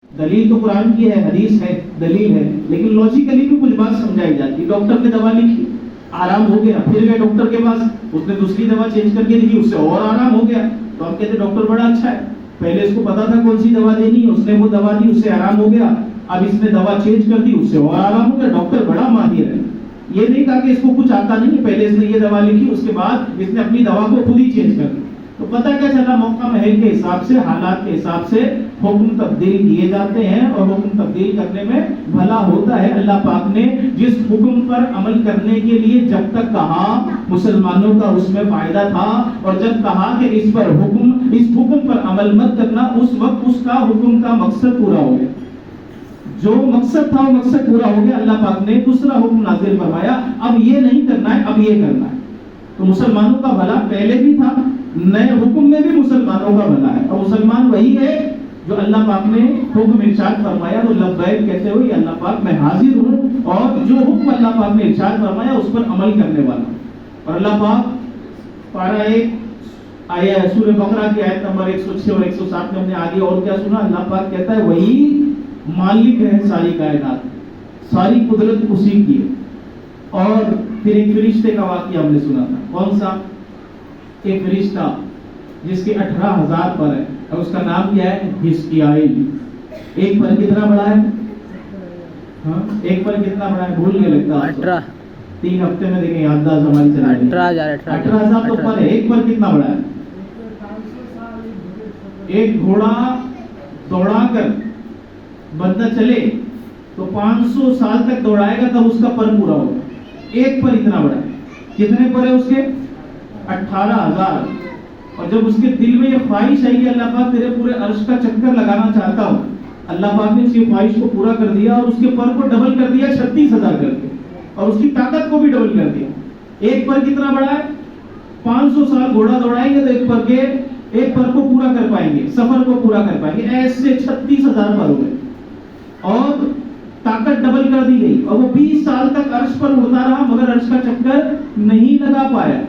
دلیل تو قرآن کی ہے، حدیث ہے، دلیل ہے، لیکن لاجیکلی بھی کچھ بات سمجھائی جاتی ہے. ڈاکٹر نے دوا لکھی، آرام ہو گیا، پھر گئے ڈاکٹر کے پاس، اس نے دوسری دوا چینج کر کے دی، اس سے اور آرام ہو گیا. تو ہم کہتے ہیں ڈاکٹر بڑا اچھا ہے، پہلے اس کو پتا تھا کون سی دوا دینی ہے، اس نے وہ دوا دی، اس سے آرام ہو گیا. اب اس نے دوا چینج کر دی، اس سے اور آرام ہو گیا. ڈاکٹر بڑا ماہر ہے. یہ نہیں کہا کہ اس کو کچھ آتا نہیں، پہلے اس نے یہ دوا لکھی، اس کے بعد اس نے اپنی دوا کو خود ہی چینج کر دی. تو پتہ کیا چلا، موقع محل کے حساب سے، حالات کے حساب سے حکم تبدیل کیے جاتے ہیں، اور حکم تبدیل کرنے میں بھلا ہوتا ہے. اللہ پاک نے جس حکم پر عمل کرنے کے لیے جب تک کہا مسلمانوں کا اس میں فائدہ تھا، اور جب کہا کہ اس حکم پر عمل مت کرنا، اس وقت اس کا حکم کا مقصد پورا ہو گیا. جو مقصد تھا وہ مقصد پورا ہو گیا. اللہ پاک نے دوسرا حکم نازل فرمایا، اب یہ نہیں کرنا ہے، اب یہ کرنا ہے. تو مسلمانوں کا بھلا پہلے بھی تھا، نئے حکم میں بھی مسلمانوں کا بھلا ہے. اور مسلمان وہی ہے جو اللہ پاک نے حکم ارشاد فرمایا تو لبیک کہتے ہوئے اللہ پاک میں حاضر ہوں، اور جو حکم اللہ پاک نے ارشاد فرمایا اس پر عمل کرنے والا. اور اللہ پاک پارہ 1 آیا سورہ بقرہ کی آیت نمبر 106 اور 107 میں ہم نے آگے اور کیا سنا. اللہ پاک کہتا ہے وہی مالک ہے ساری کائنات، ساری قدرت اسی کی ہے. اور پھر ایک فرشتے کا واقعہ ہم نے سنا تھا. کون سا؟ ایک فرشتہ جس کے 18,000 پر ہے، اور اس کا نام کیا ہے؟ حزقیائیل. ایک پر کتنا بڑا ہے؟ ہاں ایک پر کتنا بڑا ہے؟ بھول گئے لگتا ہے. 18. 3 ہفتے میں دیکھیں یادداشت ہماری چل رہی ہے. 18,000 تو پر ہے. ایک پر کتنا بڑا ہے؟ ایک گھوڑا دوڑا کر بندہ چلے تو 500 سال تک دوڑائے گا تب اس کا پر پورا ہوگا. ایک پر اتنا بڑا ہے. کتنے پر ہے اس کے؟ 18,000. اور جب اس کے دل میں یہ خواہش ہے کہ اللہ پاک تیرے پورے عرش کا چکر لگانا چاہتا ہوں، اللہ پاک نے اس کی خواہش کو پورا کر دیا اور اس کے پر کو ڈبل کر دیا 36,000 کر کے، اور اس کی طاقت کو بھی ڈبل کر دیا. ایک پر کتنا بڑا ہے؟ 500 سال گھوڑا دوڑائیں گے تو ایک پر کو پورا کر پائیں گے، سفر کو پورا کر پائیں گے. ایسے 36,000 پر ہوئے اور طاقت ڈبل کر دی گئی. اور وہ 20 سال تک عرش پر اڑتا رہا مگر عرش کا چکر نہیں لگا پایا.